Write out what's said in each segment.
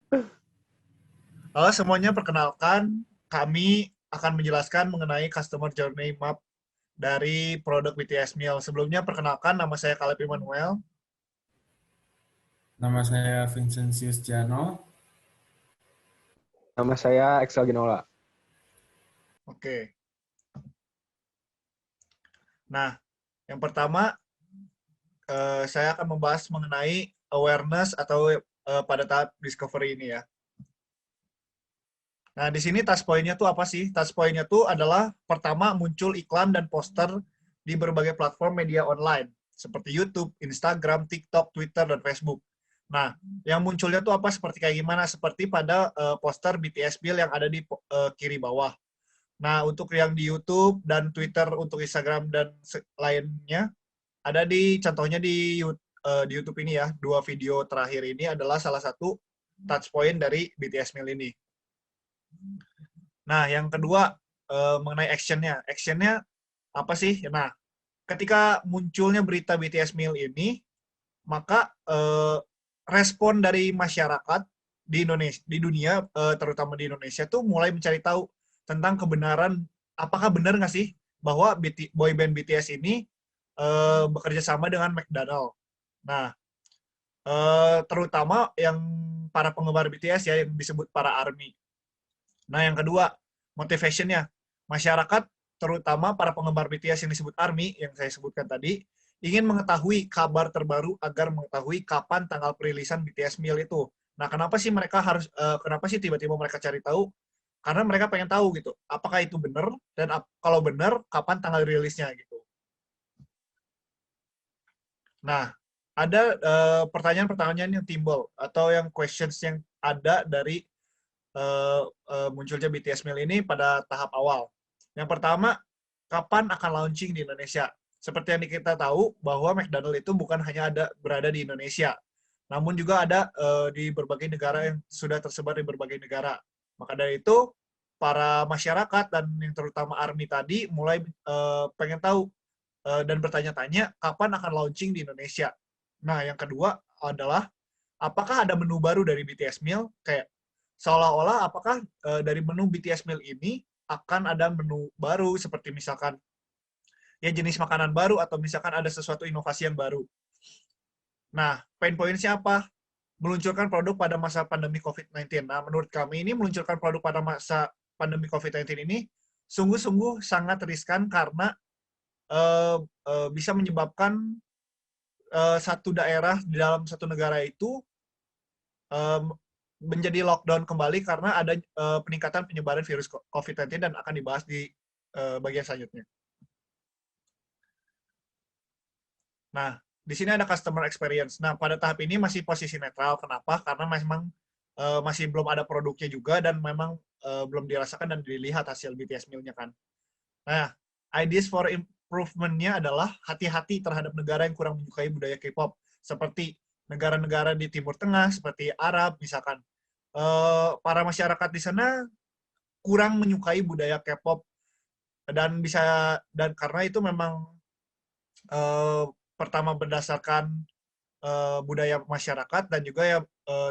Halo semuanya, perkenalkan kami akan menjelaskan mengenai Customer Journey Map dari produk BTS Meal. Sebelumnya perkenalkan, nama saya Caleb Immanuel. Nama saya Vincentius Jano. Nama saya Excel Ginola. Oke. Nah, yang pertama saya akan membahas mengenai awareness atau pada tahap discovery ini ya. Nah, di sini touch point-nya tuh apa sih? Touch point-nya tuh adalah pertama muncul iklan dan poster di berbagai platform media online seperti YouTube, Instagram, TikTok, Twitter, dan Facebook. Nah, yang munculnya tuh apa seperti kayak gimana? Seperti pada poster BTS Bill yang ada di kiri bawah. Nah, untuk yang di YouTube dan Twitter, untuk Instagram dan lainnya, ada di contohnya di YouTube ini ya. Dua video terakhir ini adalah salah satu touch point dari BTS Meal ini. Nah, yang kedua mengenai actionnya. Actionnya apa sih? Nah, ketika munculnya berita BTS Meal ini, maka respon dari masyarakat di Indonesia, di dunia, terutama di Indonesia tuh mulai mencari tahu tentang kebenaran, apakah benar nggak sih bahwa boyband BTS ini bekerja sama dengan McDonald. Nah, terutama yang para penggemar BTS ya, yang disebut para ARMY. Nah, yang kedua, motivationnya. Masyarakat, terutama para penggemar BTS yang disebut ARMY, yang saya sebutkan tadi, ingin mengetahui kabar terbaru agar mengetahui kapan tanggal perilisan BTS Meal itu. Nah, kenapa sih tiba-tiba mereka cari tahu? Karena mereka pengen tahu gitu, apakah itu benar, dan kalau benar, kapan tanggal rilisnya gitu. Nah, ada pertanyaan-pertanyaan yang timbul, atau yang questions yang ada dari munculnya BTS Meal ini pada tahap awal. Yang pertama, kapan akan launching di Indonesia? Seperti yang kita tahu bahwa McDonald itu bukan hanya berada di Indonesia, namun juga ada di berbagai negara yang sudah tersebar di berbagai negara. Maka dari itu, para masyarakat dan yang terutama ARMY tadi mulai pengen tahu dan bertanya-tanya kapan akan launching di Indonesia. Nah, yang kedua adalah apakah ada menu baru dari BTS Meal? Kayak seolah-olah apakah dari menu BTS Meal ini akan ada menu baru seperti misalkan ya jenis makanan baru atau misalkan ada sesuatu inovasi yang baru. Nah, pain points-nya apa? Meluncurkan produk pada masa pandemi COVID-19. Nah, menurut kami ini meluncurkan produk pada masa pandemi COVID-19 ini sungguh-sungguh sangat riskan karena bisa menyebabkan satu daerah di dalam satu negara itu um, menjadi lockdown kembali karena ada peningkatan penyebaran virus COVID-19 dan akan dibahas di bagian selanjutnya. Nah, di sini ada customer experience. Nah, pada tahap ini masih posisi netral. Kenapa? Karena memang masih belum ada produknya juga dan memang belum dirasakan dan dilihat hasil BTS Meal-nya kan. Nah, ideas for improvement-nya adalah hati-hati terhadap negara yang kurang menyukai budaya K-pop. Seperti negara-negara di Timur Tengah, seperti Arab misalkan. Para masyarakat di sana kurang menyukai budaya K-pop dan karena itu memang uh, pertama berdasarkan budaya masyarakat dan juga ya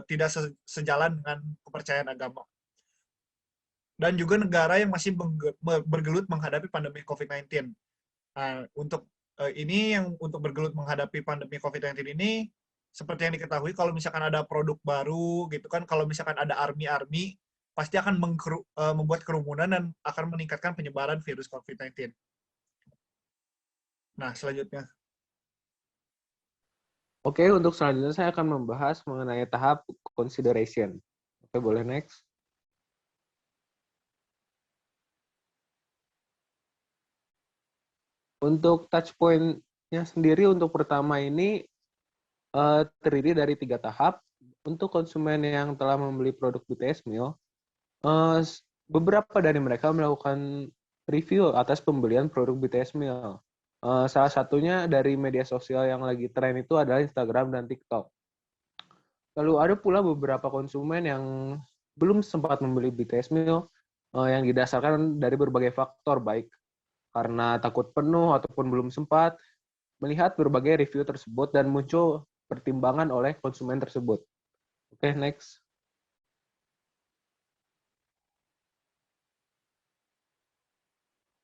tidak sejalan dengan kepercayaan agama. Dan juga negara yang masih bergelut menghadapi pandemi COVID-19. Nah, untuk ini yang untuk bergelut menghadapi pandemi COVID-19 ini, seperti yang diketahui, kalau misalkan ada produk baru, gitu kan, kalau misalkan ada army-army, pasti akan membuat kerumunan dan akan meningkatkan penyebaran virus COVID-19. Nah, selanjutnya. Oke, untuk selanjutnya saya akan membahas mengenai tahap consideration. Oke, boleh next. Untuk touch point-nya sendiri untuk pertama ini terdiri dari 3 tahap. Untuk konsumen yang telah membeli produk BTS Meal, beberapa dari mereka melakukan review atas pembelian produk BTS Meal. Salah satunya dari media sosial yang lagi tren itu adalah Instagram dan TikTok. Lalu ada pula beberapa konsumen yang belum sempat membeli BTS Meal yang didasarkan dari berbagai faktor, baik karena takut penuh ataupun belum sempat melihat berbagai review tersebut dan muncul pertimbangan oleh konsumen tersebut. Oke, next.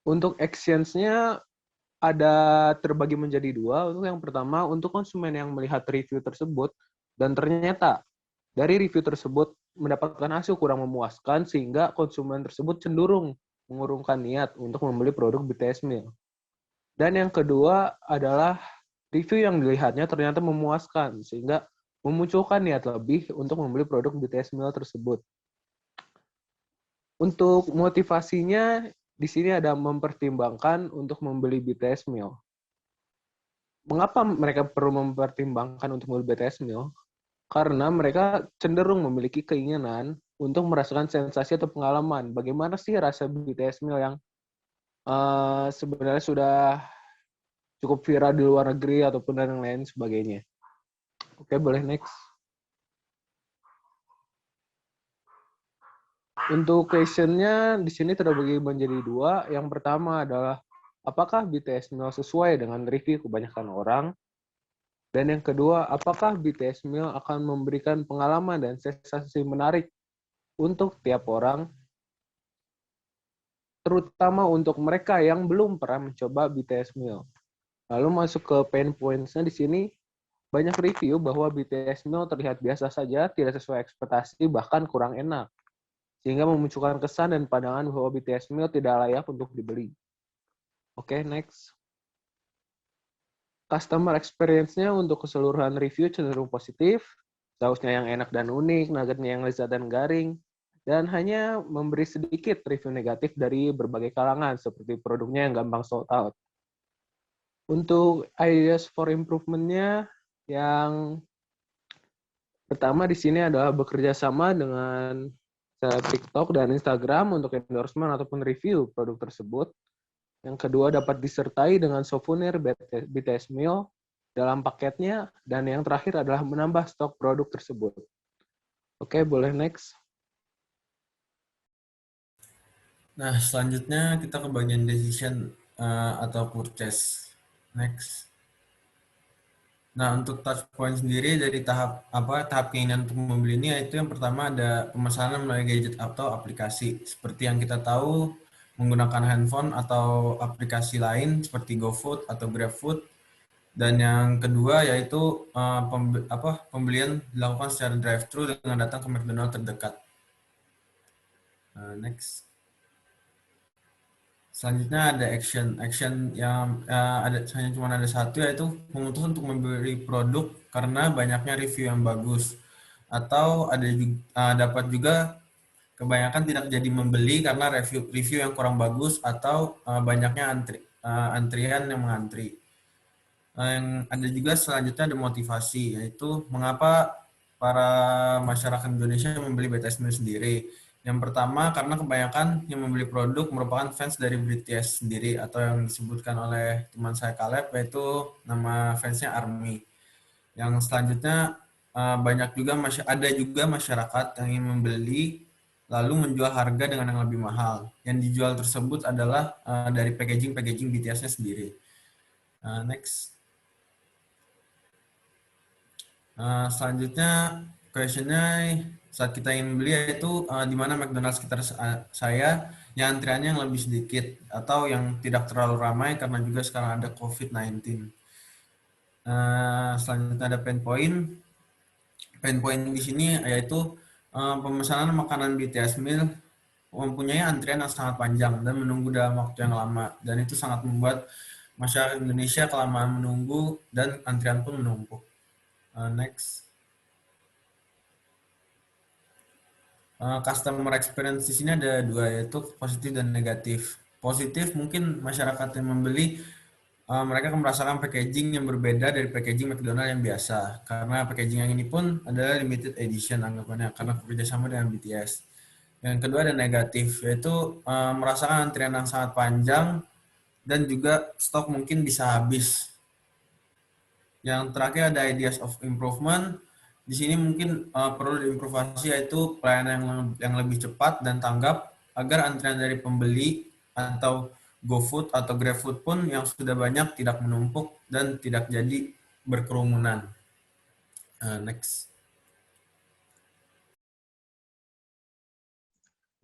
Untuk actions-nya ada terbagi menjadi dua. Untuk yang pertama, untuk konsumen yang melihat review tersebut, dan ternyata dari review tersebut mendapatkan hasil kurang memuaskan, sehingga konsumen tersebut cenderung mengurungkan niat untuk membeli produk BTS Meal. Dan yang kedua adalah review yang dilihatnya ternyata memuaskan, sehingga memunculkan niat lebih untuk membeli produk BTS Meal tersebut. Untuk motivasinya, di sini ada mempertimbangkan untuk membeli BTS Meal. Mengapa mereka perlu mempertimbangkan untuk membeli BTS Meal? Karena mereka cenderung memiliki keinginan untuk merasakan sensasi atau pengalaman. Bagaimana sih rasa BTS Meal yang sebenarnya sudah cukup viral di luar negeri ataupun dan yang lain sebagainya. Oke, boleh next. Untuk question-nya di sini terbagi menjadi dua. Yang pertama adalah apakah BTS Meal sesuai dengan review kebanyakan orang? Dan yang kedua, apakah BTS Meal akan memberikan pengalaman dan sensasi menarik untuk tiap orang, terutama untuk mereka yang belum pernah mencoba BTS Meal. Lalu masuk ke pain points-nya di sini, banyak review bahwa BTS Meal terlihat biasa saja, tidak sesuai ekspektasi, bahkan kurang enak, sehingga memunculkan kesan dan pandangan bahwa BTS Meal tidak layak untuk dibeli. Oke, next. Customer experience-nya untuk keseluruhan review cenderung positif, sausnya yang enak dan unik, nuggetnya yang lezat dan garing, dan hanya memberi sedikit review negatif dari berbagai kalangan, seperti produknya yang gampang sold out. Untuk ideas for improvement-nya, yang pertama di sini adalah bekerja sama dengan TikTok dan Instagram untuk endorsement ataupun review produk tersebut. Yang kedua dapat disertai dengan souvenir BTS Meal dalam paketnya. Dan yang terakhir adalah menambah stok produk tersebut. Oke, boleh next. Nah, selanjutnya kita ke bagian decision atau purchase. Next. Nah, untuk touch point sendiri dari tahap keinginan untuk membeli ini, yaitu yang pertama ada pemesanan melalui gadget atau aplikasi. Seperti yang kita tahu, menggunakan handphone atau aplikasi lain seperti GoFood atau GrabFood. Dan yang kedua yaitu pembelian dilakukan secara drive-thru dengan datang ke McDonald terdekat. Next. Selanjutnya ada action yang hanya cuma ada satu, yaitu memutuskan untuk membeli produk karena banyaknya review yang bagus, atau ada dapat juga kebanyakan tidak jadi membeli karena review yang kurang bagus atau banyaknya antrian yang mengantri. Yang ada juga selanjutnya ada motivasi, yaitu mengapa para masyarakat Indonesia membeli BTS sendiri. Yang pertama, karena kebanyakan yang membeli produk merupakan fans dari BTS sendiri, atau yang disebutkan oleh teman saya Caleb, yaitu nama fansnya ARMY. Yang selanjutnya, ada juga masyarakat yang ingin membeli lalu menjual harga dengan yang lebih mahal. Yang dijual tersebut adalah dari packaging BTS-nya sendiri. Next. Selanjutnya, question-nya saat kita ingin beli yaitu di mana McDonald's sekitar saya yang antriannya yang lebih sedikit atau yang tidak terlalu ramai karena juga sekarang ada COVID-19. Selanjutnya ada pain point. Pain point di sini yaitu pemesanan makanan BTS Meal mempunyai antrian yang sangat panjang dan menunggu dalam waktu yang lama, dan itu sangat membuat masyarakat Indonesia kelamaan menunggu dan antrian pun menumpuk. Next. Customer experience di sini ada dua, yaitu positif dan negatif. Positif mungkin masyarakat yang membeli mereka akan merasakan packaging yang berbeda dari packaging McDonald yang biasa, karena packaging yang ini pun adalah limited edition anggapannya karena bekerjasama dengan BTS. Yang kedua ada negatif, yaitu merasakan antrian yang sangat panjang dan juga stok mungkin bisa habis. Yang terakhir ada ideas of improvement. Di sini mungkin perlu diimprovasi, yaitu pelayanan yang lebih cepat dan tanggap agar antrian dari pembeli atau GoFood atau GrabFood pun yang sudah banyak tidak menumpuk dan tidak jadi berkerumunan. Next.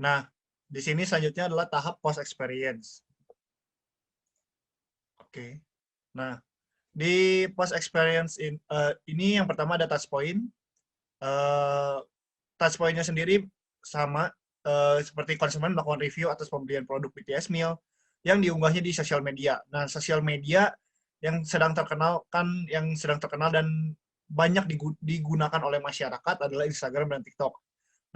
Nah, di sini selanjutnya adalah tahap post experience. Oke. Nah, di post experience ini yang pertama ada touch point. Touch point-nya sendiri sama seperti konsumen melakukan review atas pembelian produk BTS Meal yang diunggahnya di sosial media. Nah, sosial media yang sedang terkenal dan banyak digunakan oleh masyarakat adalah Instagram dan TikTok.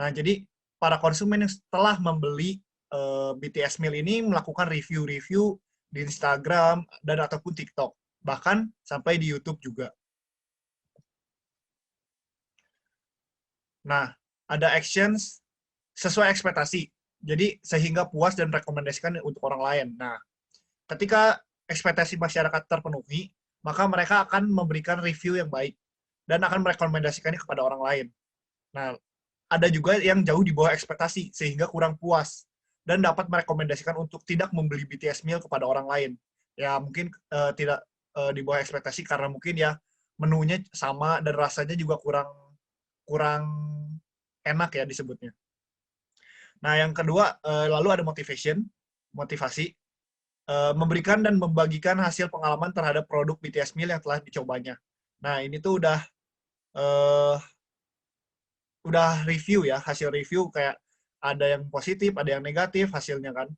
Nah, jadi para konsumen yang setelah membeli BTS Meal ini melakukan review-review di Instagram dan ataupun TikTok, bahkan sampai di YouTube juga. Nah, ada actions sesuai ekspektasi. Jadi sehingga puas dan rekomendasikan untuk orang lain. Nah, ketika ekspektasi masyarakat terpenuhi, maka mereka akan memberikan review yang baik dan akan merekomendasikannya kepada orang lain. Nah, ada juga yang jauh di bawah ekspektasi sehingga kurang puas dan dapat merekomendasikan untuk tidak membeli BTS Meal kepada orang lain. Ya, mungkin tidak di bawah ekspektasi karena mungkin ya menunya sama dan rasanya juga kurang enak ya disebutnya. Nah, yang kedua, lalu ada motivasi, memberikan dan membagikan hasil pengalaman terhadap produk BTS Meal yang telah dicobanya. Nah, ini tuh udah review ya, hasil review kayak ada yang positif, ada yang negatif hasilnya kan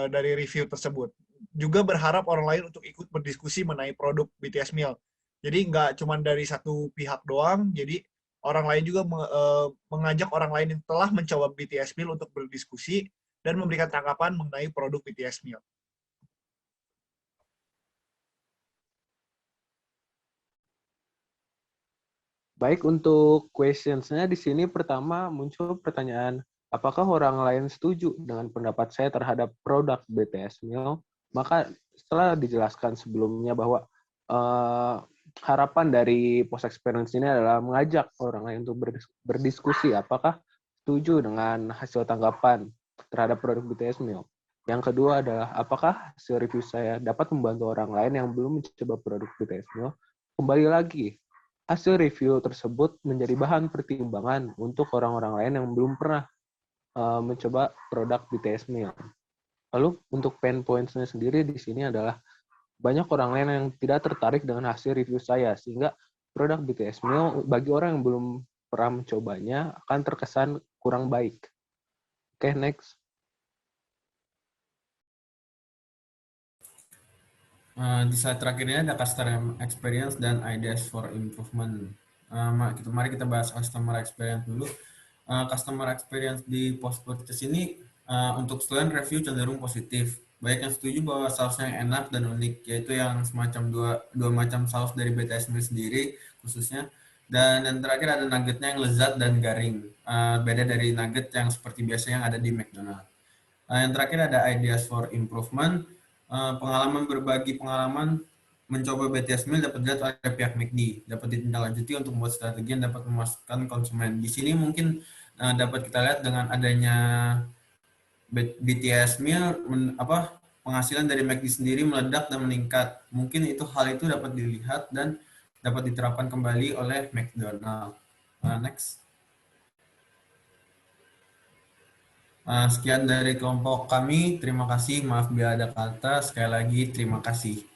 dari review tersebut. Juga berharap orang lain untuk ikut berdiskusi mengenai produk BTS Meal. Jadi nggak cuma dari satu pihak doang, jadi orang lain juga mengajak orang lain yang telah mencoba BTS Meal untuk berdiskusi dan memberikan tanggapan mengenai produk BTS Meal. Baik, untuk questions-nya di sini pertama muncul pertanyaan, apakah orang lain setuju dengan pendapat saya terhadap produk BTS Meal? Maka setelah dijelaskan sebelumnya bahwa harapan dari post experience ini adalah mengajak orang lain untuk berdiskusi apakah setuju dengan hasil tanggapan terhadap produk BTS Meal. Yang kedua adalah apakah hasil review saya dapat membantu orang lain yang belum mencoba produk BTS Meal? Kembali lagi, hasil review tersebut menjadi bahan pertimbangan untuk orang-orang lain yang belum pernah mencoba produk BTS Meal. Lalu untuk pain points-nya sendiri di sini adalah banyak orang lain yang tidak tertarik dengan hasil review saya, sehingga produk BTS Meal bagi orang yang belum pernah mencobanya akan terkesan kurang baik. Oke, next. Di slide terakhirnya ada customer experience dan ideas for improvement. Mari kita bahas customer experience dulu. Customer experience di post purchase ini untuk student review cenderung positif. Banyak yang setuju bahwa sausnya yang enak dan unik, yaitu yang semacam dua macam saus dari BTS Meal sendiri khususnya. Dan yang terakhir ada nuggetnya yang lezat dan garing, beda dari nugget yang seperti biasa yang ada di McDonald's. Yang terakhir ada ideas for improvement. Berbagi pengalaman mencoba BTS Meal dapat dilihat oleh pihak McD, dapat ditindaklanjuti untuk membuat strategi yang dapat memuaskan konsumen. Di sini mungkin dapat kita lihat dengan adanya BTS Meal, penghasilan dari McD sendiri meledak dan meningkat. Mungkin hal itu dapat dilihat dan dapat diterapkan kembali oleh McDonald. Next. Sekian dari kelompok kami. Terima kasih. Maaf bila ada kata. Sekali lagi terima kasih.